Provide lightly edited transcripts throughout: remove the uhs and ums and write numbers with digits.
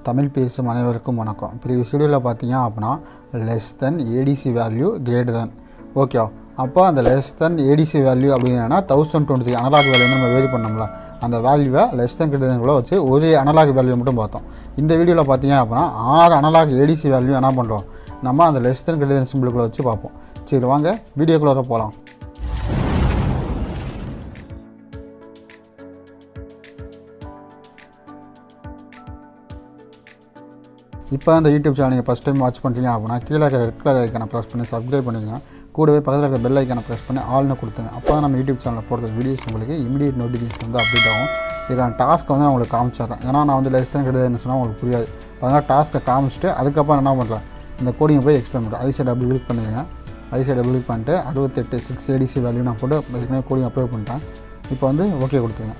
தமிழ் பேசும் அனைவருக்கும் வணக்கம். ப்ரீவியஸ் வீடியோவில் பார்த்தீங்க அப்படின்னா less than ADC value greater then okay. அப்போ அந்த லெஸ் தென் ஏடிசி வேல்யூ அப்படின்னா 1023 அனலாக் வேல்யூ நம்ம வேரி பண்ணோம்ல, அந்த வேல்யூவை லெஸ் தென் கிரேட்டர் தென் கூட வச்சு ஒரு அனலாக் வேல்யூ மட்டும் பார்த்தோம். இந்த வீடியோவில் பார்த்தீங்க அப்படின்னா 6 அனலாக் ஏடிசி வேல்யூ என்ன பண்ணுறோம், நம்ம அந்த லெஸ் தென் கிரேட்டர் தென் சிம்பிளுக்குள்ளே வச்சு பார்ப்போம். சரி வாங்க வீடியோக்குள்ளே போகலாம். இப்போ அந்த யூடியூப் சேனல் நீங்கள் ஃபஸ்ட் டைம் வாட்ச் பண்ணுறீங்க அப்படின்னா கீழே இருக்க ரெட் கலர் ஐக்கானை ப்ரெஸ் பண்ணி சப்ஸ்கிரைப் பண்ணிடுங்க. கூடவே பக்கத்தில் இருக்க பெல் ஐக்கானை ப்ரெஸ் பண்ணி ஆல்னு கொடுத்துங்க. அப்போ தான் நம்ம யூடியூப் சேனலில் போடுற வீடியோஸ் உங்களுக்கு இமீடியட் நோட்டிஃபிகேஷன் வந்து அப்டேட் ஆகும். இதுக்கான டாஸ்க்கை வந்து நான் உங்களுக்கு காமிச்சிடுறேன். ஏன்னா நான் வந்து லெஸ் தென் கிடையாதுன்னு சொன்னால் உங்களுக்கு புரியாது. அதனால் டாஸ்க்கை காமிச்சிட்டு அதுக்கப்புறம் என்ன பண்ணுறேன், இந்த கோடிங்கை போய் எக்ஸ்பிளைன் பண்ணுறேன். ஐசை டபுள் கிளிக் பண்ணிடுங்க. ஐசை டபுள் கிளிக் பண்ணிட்டு 68 ஏடிசி வேல்யூ நான் போட்டு ஏற்கனவே கோடிங் அப்லோட் பண்ணிட்டேன். இப்போ வந்து ஓகே கொடுத்துருங்க.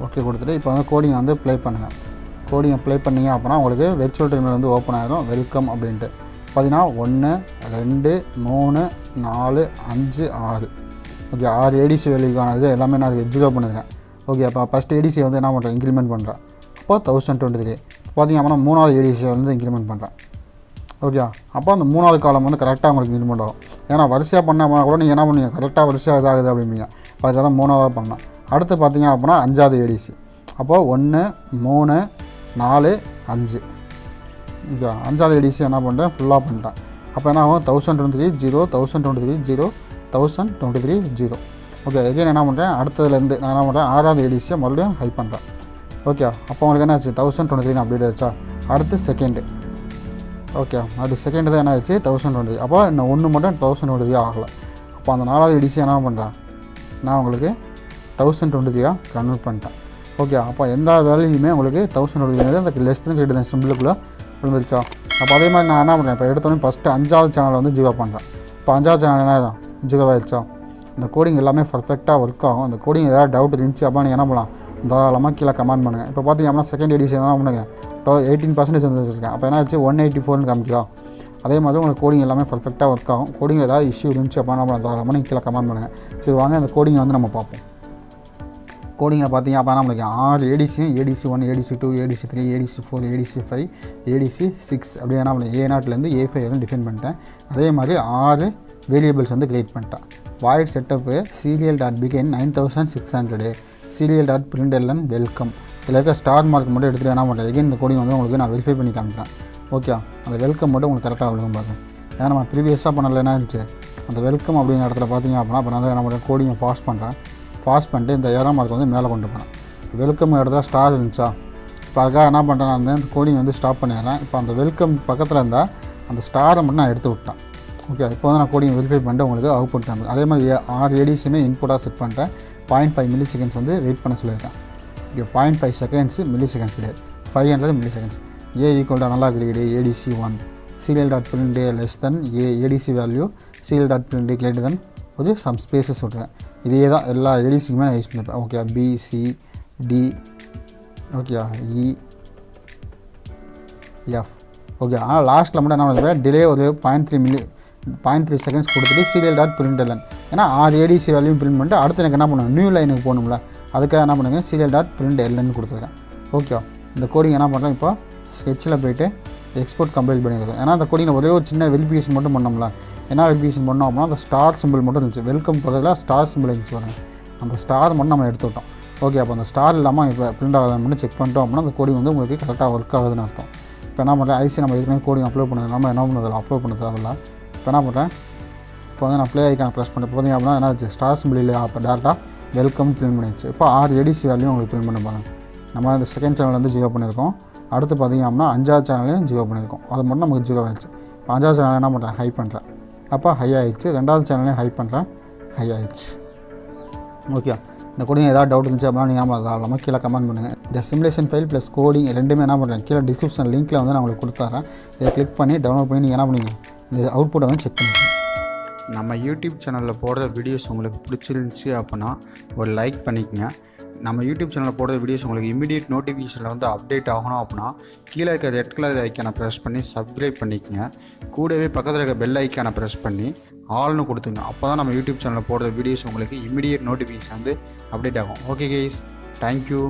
ஓகே கொடுத்துட்டு இப்போ வந்து கோடிங்கை வந்து ப்ளே பண்ணுங்கள். கோடிங்கை ப்ளே பண்ணிங்க அப்படின்னா உங்களுக்கு வெர்ச்சுவல் டெர்மினல் வந்து ஓப்பன் ஆகிடும். வெல்கம் அப்படின்ட்டு பார்த்தீங்கன்னா 1 2 3 4 5 6 ஓகே 6 ஏடிசி வேல்யூக்கானது எல்லாமே நான் எக்ஸிக்யூட் பண்ணிருக்கேன். ஓகே அப்போ ஃபஸ்ட் ஏடிசி வந்து என்ன பண்ணுறேன், இன்க்ரிமெண்ட் பண்ணுறேன். அப்போ 1023 பார்த்தீங்க அப்படின்னா 3வது ஏடிசி வந்து இன்க்ரிமெண்ட் பண்ணுறேன். ஓகே அப்போ அந்த 3வது காலம் வந்து கரெக்டாக உங்களுக்கு இன்க்ரிமெண்ட் ஆகும். ஏன்னா வரிசையாக பண்ணால் கூட நீங்கள் என்ன பண்ணுவீங்க, கரெக்டாக வரிசையாக இதாகுது அப்படிம்பீங்க. அதுக்காக தான் 3வது பண்ணலாம். அடுத்து பார்த்தீங்க அப்படின்னா 5வது ஏடிசி. அப்போது 1 3 4 5 ஓகே 5வது ஏடிசி என்ன பண்ணுறேன், ஃபுல்லாக பண்ணிட்டேன். அப்போ என்ன ஆகும், 1023 0 1023 0 1023 0 ஓகே. எகைன் என்ன பண்ணுறேன், அடுத்ததுலேருந்து நான் என்ன பண்ணுறேன் 6வது ஏடிசியை மறுபடியும் ஹை பண்ணுறேன். ஓகே அப்போ உங்களுக்கு என்ன ஆச்சு 1023 அப்டேட் ஆச்சா. அடுத்து செகண்டு ஓகே அது செகண்டு தான் என்ன ஆச்சு 1023. அப்போ இன்னும் 1 மட்டும் 1023 ஆகலை. அப்போ அந்த 4வது ஏடிசி என்ன பண்ணுறேன், நான் உங்களுக்கு 1023 கன்வெர்ட் பண்ணிட்டேன். ஓகே அப்போ எந்த வேல்யூமே உங்களுக்கு 1023 அந்த லெஸ் தென் கிரேட்டர் தென் சிம்பிளுக்குள்ளே விழுந்துருச்சா. அப்போ அதே மாதிரி நான் என்ன பண்ணுறேன், இப்போ எடுத்தோடனே ஃபஸ்ட்டு 5வது சேனலை வந்து 0 பண்ணுறேன். இப்போ 5வது சேனல் என்ன 0 ஆகிடுச்சா. இந்த கோடிங் எல்லாமே பர்ஃபெக்டாக ஒர்க் ஆகும். அந்த கோடிங் ஏதாவது டவுட் இருந்துச்சு அப்போ நீங்கள் என்ன பண்ணலாம், தாராளமாக கீழே கமெண்ட் பண்ணுங்கள். இப்போ பார்த்தீங்க அப்படின்னா செகண்ட் எடிஷன் என்ன பண்ணுங்க 18% வந்து வச்சுருக்கேன். அப்போ என்ன ஆச்சு 184 காமிக்கலாம். அதே மாதிரி உங்களுக்கு கோடிங் எல்லாமே பர்ஃபெக்டாக ஒர்க் ஆகும். கோடிங் ஏதாவது இஷ்யூ இருந்துச்சு அப்படின்னா தாராளமாக நீங்கள் கீழே கமெண்ட் பண்ணுங்கள். சரி வாங்க அந்த கோடிங்கை வந்து நம்ம பார்ப்போம். கோடிங்கை பார்த்தீங்க அப்படின்னா நம்மளுக்கு 6 ஏடிசியும் ADC 1 ADC 2 ADC 3 ADC 4 ADC 5 ADC 6 அப்படி என்ன பண்ணேன், A0லேருந்து A5 வரைக்கும் டிஃபைன் பண்ணிட்டேன். அதே மாதிரி 6 வேரியபிள்ஸ் வந்து கிரியேட் பண்ணிட்டேன். Void setup serial.begin 9600 serial.println welcome இதில் இருக்க ஸ்டார் மார்க் மட்டும் எடுத்துகிட்டு என்ன பண்ணுறேன், எகைன் இந்த கோடிங் வந்து உங்களுக்கு நான் வெரிஃபை பண்ணி காமிக்கிறேன். ஓகே அந்த வெல்கம் மட்டும் உங்களுக்கு கரெக்டாக விழுகும் பாருங்க. ஏன்னா நம்ம ப்ரீவியஸாக பண்ணல என்ன இருந்துச்சு, அந்த வெல்கம் அப்படிங்கிற இடத்துல பார்த்தீங்க அப்படின்னா இப்போ நான் என்ன பண்ணுறேன், கோடிங்கை ஃபாஸ்ட் பண்ணுறேன். ஃபாஸ்ட் பண்ணிட்டு இந்த ஏரோ மார்க் வந்து மேலே கொண்டு போனேன். வெல்கம் இடத்துல ஸ்டார் இருந்துச்சா. இப்போ அதுக்காக என்ன பண்ணுறேன், நான் வந்து கோடிங் வந்து ஸ்டாப் பண்ணிடுறேன். இப்போ அந்த வெல்கம் பக்கத்தில் இருந்தால் அந்த ஸ்டாரை மட்டும் நான் எடுத்து விட்டேன். ஓகே இப்போ வந்து நான் கோடிங் வெரிஃபை பண்ணிட்டு உங்களுக்கு அவுட்புட் பண்ணேன். அதே மாதிரி 6 ஏடிசியுமே இன்புட்டாக செட் பண்ணிட்டேன். 0.5 மில்லி செகண்ட்ஸ் வந்து வெயிட் பண்ண சொல்லியிருக்கேன். இங்கே 0.5 செகண்ட்ஸ் மில்லி செகண்ட்ஸ் கிடையாது, 500 மில்லி செகண்ட்ஸ். A நல்லா கிடையாது ADC 1 serial.print less than ADC value serial.print greater than ஒரு சம் ஸ்பேஸஸ் விட்டுருக்கேன். இதே தான் எல்லா ஏடிசிக்குமே நான் யூஸ் பண்ணிப்பேன். Okay B C D okay E F okay. ஆனால் லாஸ்ட்டில் மட்டும் என்ன பண்ணுவேன், டிலே ஒரு 0.3 செகண்ட்ஸ் கொடுத்துட்டு serial.println ஏன்னா 6 ஏடிசி வேல்யூ பிரிண்ட் பண்ணிட்டு அடுத்து எனக்கு என்ன பண்ணுவேன், நியூ லைனுக்கு போகணும்ல, அதுக்காக என்ன பண்ணுங்க serial.println கொடுத்துருக்கேன். ஓகே இந்த கோடிங் என்ன பண்ணுறேன், இப்போ ஸ்கெட்சில் போய்ட்டு எக்ஸ்போர்ட் கம்ப்ளீட் பண்ணியிருக்கேன். ஏன்னா அந்த கோடிங்கில் ஒரே ஒரு சின்ன வெரிஃபிகேஷன் மட்டும் பண்ணோம்ல, என்ன வெரிஃபிகேஷன் பண்ணோம் அப்படின்னா அந்த ஸ்டார் சிம்பிள் மட்டும் இருந்துச்சு. வெல்கம் பக்கத்தில் ஸ்டார் சிம்பிள் இருந்துச்சு பாருங்க, அந்த ஸ்டார் மட்டும் நம்ம எடுத்துவிட்டோம். ஓகே அப்போ அந்த ஸ்டார் இல்லாமல் இப்போ பிரிண்ட் ஆகுதுன்னு மட்டும் செக் பண்ணிட்டோம் அப்படின்னா அந்த கோடிங் வந்து உங்களுக்கு கரெக்டாக ஒர்க் ஆகுதுன்னு அர்த்தம். இப்போ என்ன பண்ணுறேன், ஐசி நம்ம ஏற்கனவே கோடிங் அப்லோட் பண்ணது நம்ம என்ன பண்ணுறதில்ல, அப்லோட் பண்ண தேவையில்ல. இப்போ என்ன பண்ணுறேன், இப்போ வந்து நான் ப்ளே ஐக்கான ப்ரெஸ் பண்ணி பார்த்தீங்க அப்படின்னா என்ன ஆச்சு, ஸ்டார் சிம்பிள் இல்லையா, அப்போ டேரெக்டாக வெல்கம் பிரிண்ட் பண்ணிடுச்சு. இப்போ 6 ஏடிசி வேல்யூ உங்களுக்கு பிரிண்ட் பண்ண பாருங்க. நம்ம இந்த செகண்ட் சேனல் வந்து 0 பண்ணியிருக்கோம். அடுத்து பார்த்தீங்க அப்படின்னா 5வது சேனலையும் 0 பண்ணியிருக்கோம். அது மட்டும் நமக்கு 0 ஆகிடுச்சு. இப்போ 5வது சேனல் என்ன பண்ணுறேன், ஹை பண்ணுறேன். அப்போ ஹை ஆகிடுச்சு. 2வது சேனலையும் ஹை பண்ணுறேன், ஹை ஆகிடுச்சு. ஓகே இந்த கோடிங் ஏதாவது டவுட் இருந்துச்சு அப்படின்னா நீங்கள் தாராளமாக கீழே கமெண்ட் பண்ணுங்கள். இந்த சிமுலேஷன் ஃபைல் ப்ளஸ் கோடிங் ரெண்டுமே என்ன பண்ணுறேன், கீழே டிஸ்கிரிப்ஷன் லிங்க்கில் வந்து நான் உங்களுக்கு கொடுத்துறேன். இதை கிளிக் பண்ணி டவுன்லோட் பண்ணி நீங்கள் என்ன பண்ணுவீங்க, இந்த அவுட்புட்டை வந்து செக் பண்ணிக்கோங்க. நம்ம யூடியூப் சேனலில் போடுற வீடியோஸ் உங்களுக்கு பிடிச்சிருந்துச்சி அப்படின்னா ஒரு லைக் பண்ணிக்கங்க. நம்ம யூடியூப் சேனலில் போடுற வீடியோஸ் உங்களுக்கு இமீடியட் நோட்டிஃபிகேஷனில் வந்து அப்டேட் ஆகணும் அப்படின்னா கீழே இருக்க ரெட் கலர் ஐக்கானை ப்ரெஸ் பண்ணி சப்ஸ்கிரைப் பண்ணிக்கங்க. கூடவே பக்கத்தில் இருக்க பெல் ஐக்கானை ப்ரெஸ் பண்ணி ஆல்னு கொடுத்துங்க. அப்போ தான் நம்ம யூடியூப் சேனலில் போடுற வீடியோஸ் உங்களுக்கு இமீடியட் நோட்டிஃபிகேஷன் வந்து அப்டேட் ஆகும். Okay guys, thank you.